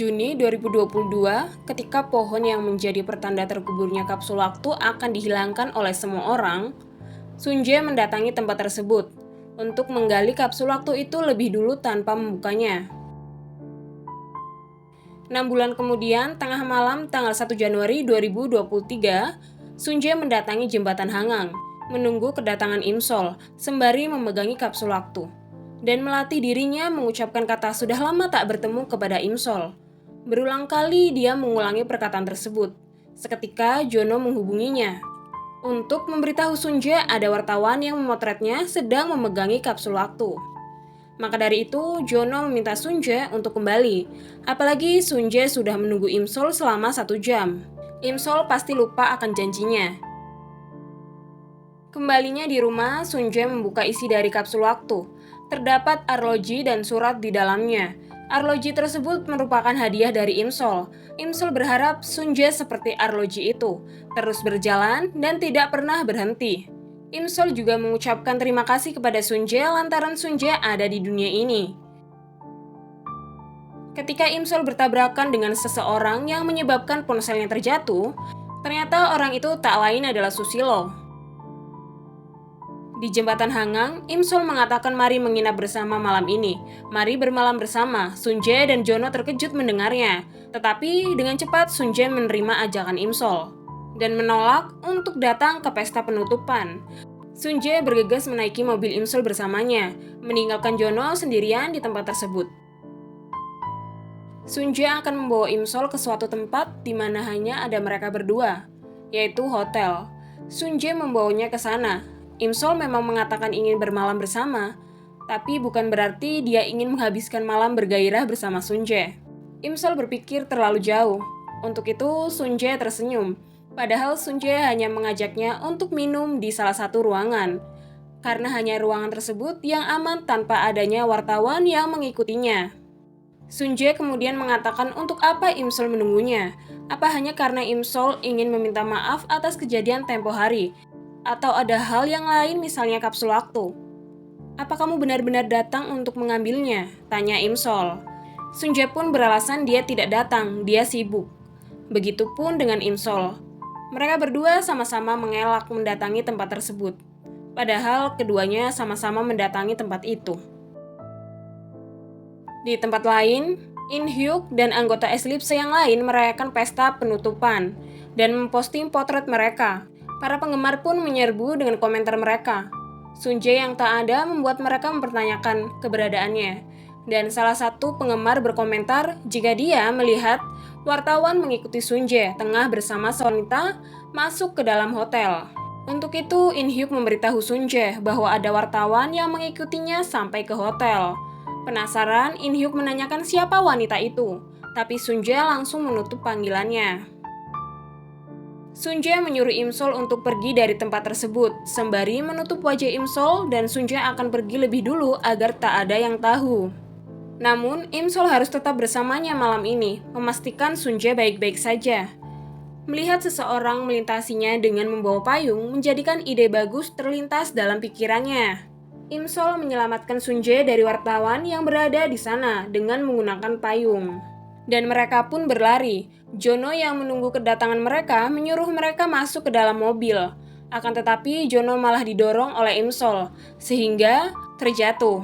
Juni 2022, ketika pohon yang menjadi pertanda terkuburnya kapsul waktu akan dihilangkan oleh semua orang, Sun Jae mendatangi tempat tersebut untuk menggali kapsul waktu itu lebih dulu tanpa membukanya. 6 bulan kemudian, tengah malam tanggal 1 Januari 2023, Sun Jae mendatangi jembatan Hangang, menunggu kedatangan Im Sol, sembari memegangi kapsul waktu, dan melatih dirinya mengucapkan kata sudah lama tak bertemu kepada Im Sol. Berulang kali dia mengulangi perkataan tersebut. Seketika Jono menghubunginya untuk memberitahu Sun Jae ada wartawan yang memotretnya sedang memegangi kapsul waktu. Maka dari itu, Jono meminta Sun Jae untuk kembali. Apalagi Sun Jae sudah menunggu Im Sol selama 1 jam. Im Sol pasti lupa akan janjinya. Kembalinya di rumah, Sun Jae membuka isi dari kapsul waktu. Terdapat arloji dan surat di dalamnya. Arloji tersebut merupakan hadiah dari Im Sol. Im Sol berharap Sun Jae seperti arloji itu, terus berjalan dan tidak pernah berhenti. Im Sol juga mengucapkan terima kasih kepada Sun Jae lantaran Sun Jae ada di dunia ini. Ketika Im Sol bertabrakan dengan seseorang yang menyebabkan ponselnya terjatuh, ternyata orang itu tak lain adalah Susilo. Di jembatan Hangang, Im Sol mengatakan mari menginap bersama malam ini. Mari bermalam bersama. Sun Jae dan Jono terkejut mendengarnya. Tetapi dengan cepat Sun Jae menerima ajakan Im Sol dan menolak untuk datang ke pesta penutupan. Sun Jae bergegas menaiki mobil Im Sol bersamanya, meninggalkan Jono sendirian di tempat tersebut. Sun Jae akan membawa Im Sol ke suatu tempat di mana hanya ada mereka berdua, yaitu hotel. Sun Jae membawanya ke sana. Im Sol memang mengatakan ingin bermalam bersama, tapi bukan berarti dia ingin menghabiskan malam bergairah bersama Sun Jae. Im Sol berpikir terlalu jauh. Untuk itu, Sun Jae tersenyum. Padahal Sun Jae hanya mengajaknya untuk minum di salah satu ruangan, karena hanya ruangan tersebut yang aman tanpa adanya wartawan yang mengikutinya. Sun Jae kemudian mengatakan untuk apa Im Sol menunggunya. Apa hanya karena Im Sol ingin meminta maaf atas kejadian tempo hari? Atau ada hal yang lain misalnya kapsul waktu? Apa kamu benar-benar datang untuk mengambilnya? Tanya Im Sol. Sun Jae pun beralasan dia tidak datang, dia sibuk. Begitupun dengan Im Sol. Mereka berdua sama-sama mengelak mendatangi tempat tersebut. Padahal keduanya sama-sama mendatangi tempat itu. Di tempat lain, In Hyuk dan anggota Eclipse yang lain merayakan pesta penutupan dan memposting potret mereka. Para penggemar pun menyerbu dengan komentar mereka. Sun Jae yang tak ada membuat mereka mempertanyakan keberadaannya. Dan salah satu penggemar berkomentar jika dia melihat wartawan mengikuti Sun Jae tengah bersama sewanita masuk ke dalam hotel. Untuk itu, In Hyuk memberitahu Sun Jae bahwa ada wartawan yang mengikutinya sampai ke hotel. Penasaran, In Hyuk menanyakan siapa wanita itu, tapi Sun Jae langsung menutup panggilannya. Sun Jae menyuruh Im Sol untuk pergi dari tempat tersebut, sembari menutup wajah Im Sol dan Sun Jae akan pergi lebih dulu agar tak ada yang tahu. Namun, Im Sol harus tetap bersamanya malam ini, memastikan Sun Jae baik-baik saja. Melihat seseorang melintasinya dengan membawa payung menjadikan ide bagus terlintas dalam pikirannya. Im Sol menyelamatkan Sun Jae dari wartawan yang berada di sana dengan menggunakan payung. Dan mereka pun berlari. Jono yang menunggu kedatangan mereka menyuruh mereka masuk ke dalam mobil. Akan tetapi Jono malah didorong oleh Im Sol, sehingga terjatuh.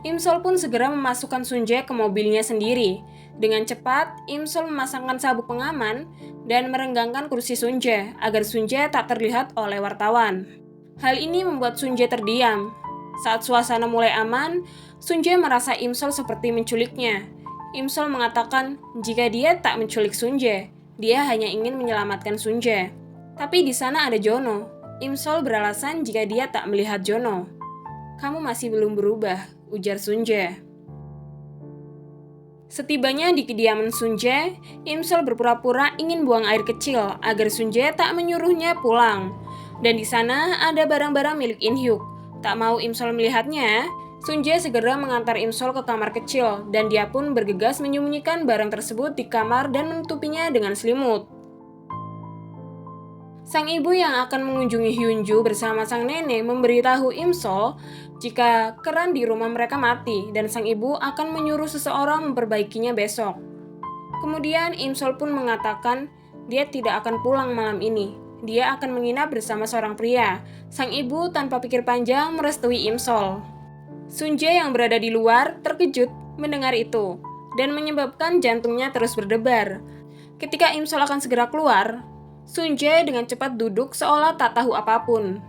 Im Sol pun segera memasukkan Sun Jae ke mobilnya sendiri. Dengan cepat, Im Sol memasangkan sabuk pengaman dan merenggangkan kursi Sun Jae agar Sun Jae tak terlihat oleh wartawan. Hal ini membuat Sun Jae terdiam. Saat suasana mulai aman, Sun Jae merasa Im Sol seperti menculiknya. Im Sol mengatakan jika dia tak menculik Sun Jae, dia hanya ingin menyelamatkan Sun Jae. Tapi di sana ada Jono. Im Sol beralasan jika dia tak melihat Jono. Kamu masih belum berubah, ujar Sun Jae. Setibanya di kediaman Sun Jae, Im Sol berpura-pura ingin buang air kecil agar Sun Jae tak menyuruhnya pulang. Dan di sana ada barang-barang milik In Hyuk. Tak mau Im Sol melihatnya, Sun Jae segera mengantar Im Sol ke kamar kecil dan dia pun bergegas menyembunyikan barang tersebut di kamar dan menutupinya dengan selimut. Sang ibu yang akan mengunjungi Hyunju bersama sang nenek memberitahu Im Sol jika keran di rumah mereka mati dan sang ibu akan menyuruh seseorang memperbaikinya besok. Kemudian Imsol pun mengatakan dia tidak akan pulang malam ini. Dia akan menginap bersama seorang pria. Sang ibu tanpa pikir panjang merestui Imsol. Sunjae yang berada di luar terkejut mendengar itu dan menyebabkan jantungnya terus berdebar. Ketika Imsol akan segera keluar, Sunjae dengan cepat duduk seolah tak tahu apapun.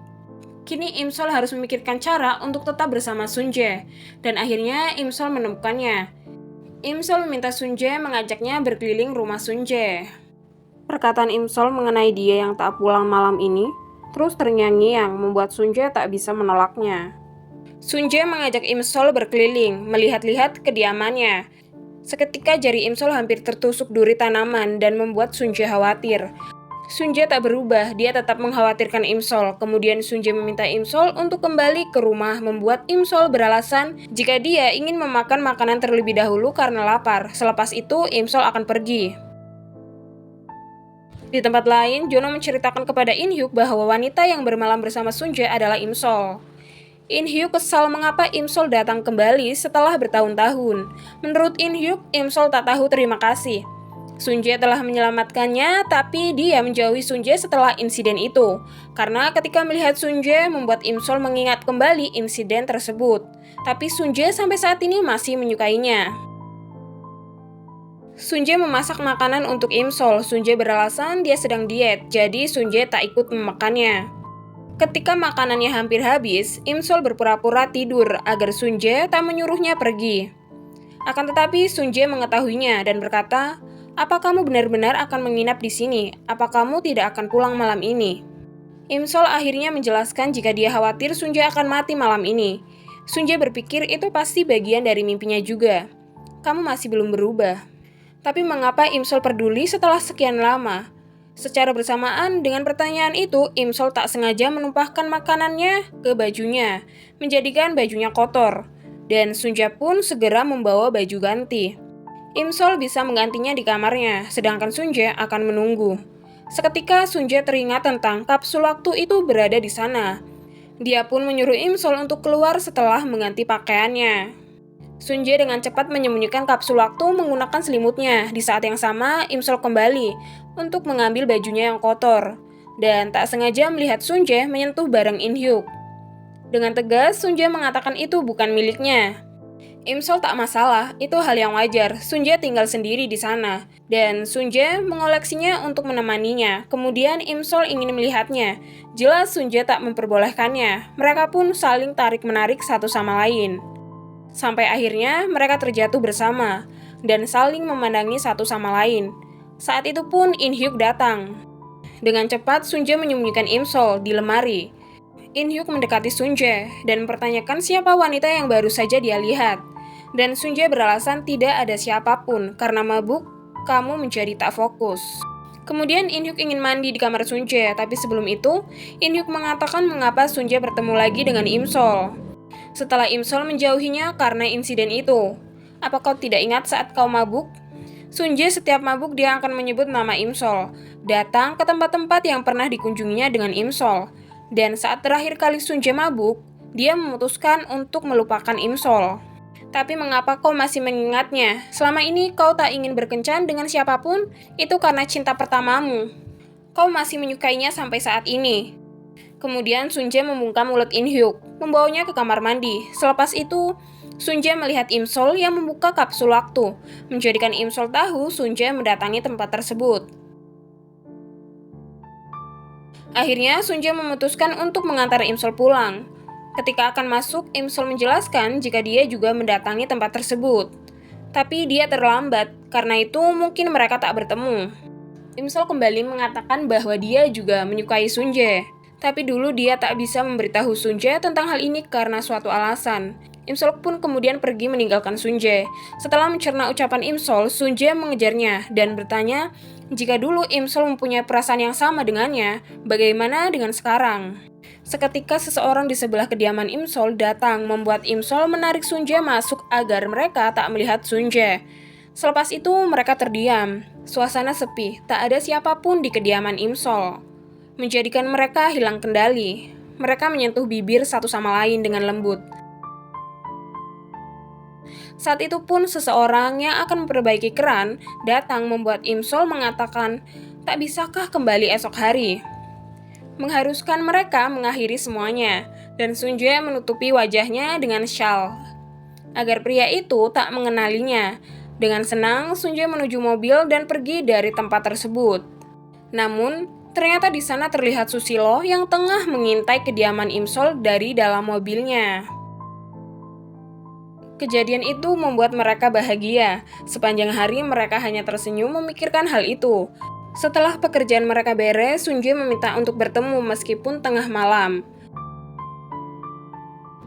Kini Imsol harus memikirkan cara untuk tetap bersama Sunjae, dan akhirnya Imsol menemukannya. Imsol meminta Sunjae mengajaknya berkeliling rumah Sunjae. Perkataan Imsol mengenai dia yang tak pulang malam ini terus terngiang-ngiang membuat Sunjae tak bisa menolaknya. Sunjae mengajak Imsol berkeliling, melihat-lihat kediamannya. Seketika jari Imsol hampir tertusuk duri tanaman dan membuat Sunjae khawatir. Sunjae tak berubah, dia tetap mengkhawatirkan Imsol. Kemudian Sunjae meminta Imsol untuk kembali ke rumah, membuat Imsol beralasan jika dia ingin memakan makanan terlebih dahulu karena lapar. Selepas itu, Imsol akan pergi. Di tempat lain, Jono menceritakan kepada In-hyuk bahwa wanita yang bermalam bersama Sunjae adalah Imsol. In-hyuk kesal mengapa Imsol datang kembali setelah bertahun-tahun. Menurut In-hyuk, Imsol tak tahu terima kasih. Sunjae telah menyelamatkannya, tapi dia menjauhi Sunjae setelah insiden itu. Karena ketika melihat Sunjae membuat Imsol mengingat kembali insiden tersebut. Tapi Sunjae sampai saat ini masih menyukainya. Sunjae memasak makanan untuk Imsol. Sunjae beralasan dia sedang diet, jadi Sunjae tak ikut memakannya. Ketika makanannya hampir habis, Imsol berpura-pura tidur agar Sunjae tak menyuruhnya pergi. Akan tetapi Sunjae mengetahuinya dan berkata, "Apa kamu benar-benar akan menginap di sini? Apa kamu tidak akan pulang malam ini?" Imsol akhirnya menjelaskan jika dia khawatir Sunjae akan mati malam ini. Sunjae berpikir itu pasti bagian dari mimpinya juga. Kamu masih belum berubah. Tapi mengapa Imsol peduli setelah sekian lama? Secara bersamaan dengan pertanyaan itu, Imsol tak sengaja menumpahkan makanannya ke bajunya, menjadikan bajunya kotor. Dan Sunjae pun segera membawa baju ganti. Imsol bisa menggantinya di kamarnya, sedangkan Sunjae akan menunggu. Seketika Sunjae teringat tentang kapsul waktu itu berada di sana. Dia pun menyuruh Imsol untuk keluar setelah mengganti pakaiannya. Sunjae dengan cepat menyembunyikan kapsul waktu menggunakan selimutnya. Di saat yang sama, Imsol kembali untuk mengambil bajunya yang kotor. Dan tak sengaja melihat Sunjae menyentuh barang In-hyuk. Dengan tegas, Sunjae mengatakan itu bukan miliknya. Imsol tak masalah, itu hal yang wajar. Sunjae tinggal sendiri di sana. Dan Sunjae mengoleksinya untuk menemaninya. Kemudian Imsol ingin melihatnya. Jelas Sunjae tak memperbolehkannya. Mereka pun saling tarik-menarik satu sama lain. Sampai akhirnya mereka terjatuh bersama dan saling memandangi satu sama lain. Saat itu pun In-hyuk datang. Dengan cepat Sunjae menyembunyikan Imsol di lemari. In-hyuk mendekati Sunjae dan mempertanyakan siapa wanita yang baru saja dia lihat. Dan Sunjae beralasan tidak ada siapapun karena mabuk, kamu menjadi tak fokus. Kemudian In-hyuk ingin mandi di kamar Sunjae, tapi sebelum itu In-hyuk mengatakan mengapa Sunjae bertemu lagi dengan Imsol. Setelah Imsol menjauhinya karena insiden itu. Apa kau tidak ingat saat kau mabuk? Sunjae setiap mabuk dia akan menyebut nama Imsol, datang ke tempat-tempat yang pernah dikunjunginya dengan Imsol. Dan saat terakhir kali Sunjae mabuk, dia memutuskan untuk melupakan Imsol. Tapi mengapa kau masih mengingatnya? Selama ini kau tak ingin berkencan dengan siapapun, itu karena cinta pertamamu. Kau masih menyukainya sampai saat ini. Kemudian Sunjae membungkam mulut In-hyuk, membawanya ke kamar mandi. Selepas itu, Sunjae melihat Imsol yang membuka kapsul waktu, menjadikan Imsol tahu Sunjae mendatangi tempat tersebut. Akhirnya Sunjae memutuskan untuk mengantar Imsol pulang. Ketika akan masuk, Imsol menjelaskan jika dia juga mendatangi tempat tersebut. Tapi dia terlambat, karena itu mungkin mereka tak bertemu. Imsol kembali mengatakan bahwa dia juga menyukai Sunjae. Tapi dulu dia tak bisa memberitahu Sunjae tentang hal ini karena suatu alasan. Imsol pun kemudian pergi meninggalkan Sunjae. Setelah mencerna ucapan Imsol, Sunjae mengejarnya dan bertanya, jika dulu Imsol mempunyai perasaan yang sama dengannya, bagaimana dengan sekarang? Seketika seseorang di sebelah kediaman Imsol datang membuat Imsol menarik Sunjae masuk agar mereka tak melihat Sunjae. Selepas itu mereka terdiam. Suasana sepi, tak ada siapapun di kediaman Imsol. Menjadikan mereka hilang kendali. Mereka menyentuh bibir satu sama lain dengan lembut. Saat itu pun seseorang yang akan memperbaiki keran datang membuat Im Sol mengatakan, "Tak bisakah kembali esok hari?" Mengharuskan mereka mengakhiri semuanya, dan Sun Jae menutupi wajahnya dengan syal agar pria itu tak mengenalinya. Dengan senang, Sun Jae menuju mobil dan pergi dari tempat tersebut. Namun, ternyata di sana terlihat Susilo yang tengah mengintai kediaman Im Sol dari dalam mobilnya. Kejadian itu membuat mereka bahagia. Sepanjang hari mereka hanya tersenyum memikirkan hal itu. Setelah pekerjaan mereka beres, Sun Jae meminta untuk bertemu meskipun tengah malam.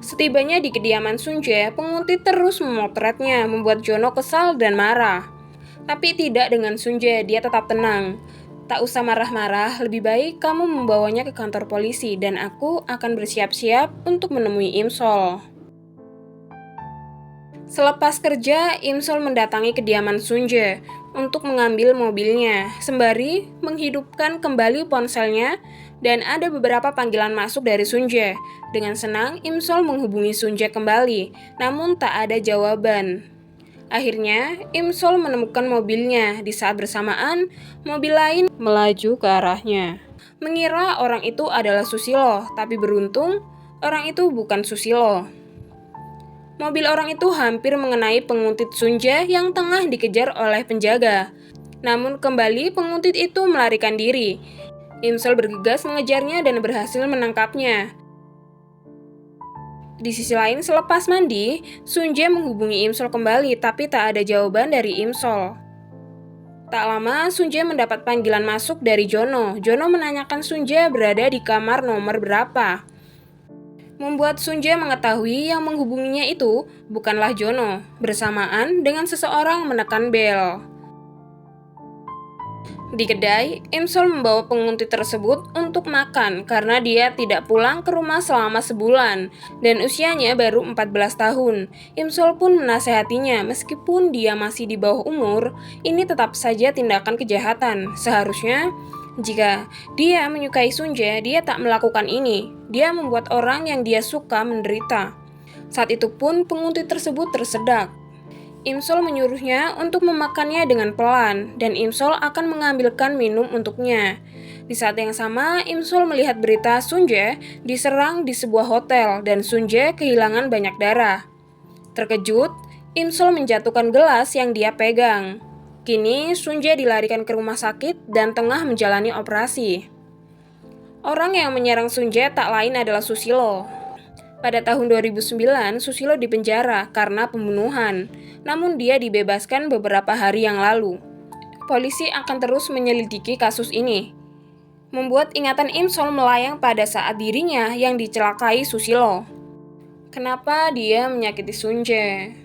Setibanya di kediaman Sun Jae, penguntit terus memotretnya, membuat Jono kesal dan marah. Tapi tidak dengan Sun Jae, dia tetap tenang. "Tak usah marah-marah, lebih baik kamu membawanya ke kantor polisi dan aku akan bersiap-siap untuk menemui Im Sol." Selepas kerja, Im Sol mendatangi kediaman Sun Jae untuk mengambil mobilnya, sembari menghidupkan kembali ponselnya dan ada beberapa panggilan masuk dari Sun Jae. Dengan senang, Im Sol menghubungi Sun Jae kembali, namun tak ada jawaban. Akhirnya, Im Sol menemukan mobilnya. Di saat bersamaan, mobil lain melaju ke arahnya. Mengira orang itu adalah Susilo, tapi beruntung orang itu bukan Susilo. Mobil orang itu hampir mengenai penguntit Sun Jae yang tengah dikejar oleh penjaga. Namun kembali penguntit itu melarikan diri. Im Sol bergegas mengejarnya dan berhasil menangkapnya. Di sisi lain, selepas mandi, Sun Jae menghubungi Im Sol kembali, tapi tak ada jawaban dari Im Sol. Tak lama, Sun Jae mendapat panggilan masuk dari Jono. Jono menanyakan Sun Jae berada di kamar nomor berapa. Membuat Sun Jae mengetahui yang menghubunginya itu bukanlah Jono. Bersamaan dengan seseorang menekan bel. Di kedai, Im Sol membawa penguntit tersebut untuk makan karena dia tidak pulang ke rumah selama sebulan dan usianya baru 14 tahun. Im Sol pun menasehatinya, meskipun dia masih di bawah umur, ini tetap saja tindakan kejahatan. Seharusnya jika dia menyukai Sun Jae, dia tak melakukan ini. Dia membuat orang yang dia suka menderita. Saat itu pun penguntit tersebut tersedak. Im Sol menyuruhnya untuk memakannya dengan pelan, dan Im Sol akan mengambilkan minum untuknya. Di saat yang sama, Im Sol melihat berita Sun Jae diserang di sebuah hotel, dan Sun Jae kehilangan banyak darah. Terkejut, Im Sol menjatuhkan gelas yang dia pegang. Kini, Sun Jae dilarikan ke rumah sakit dan tengah menjalani operasi. Orang yang menyerang Sun Jae tak lain adalah Susilo. Pada tahun 2009, Susilo dipenjara karena pembunuhan, namun dia dibebaskan beberapa hari yang lalu. Polisi akan terus menyelidiki kasus ini, membuat ingatan Im Sol melayang pada saat dirinya yang dicelakai Susilo. Kenapa dia menyakiti Sun Jae?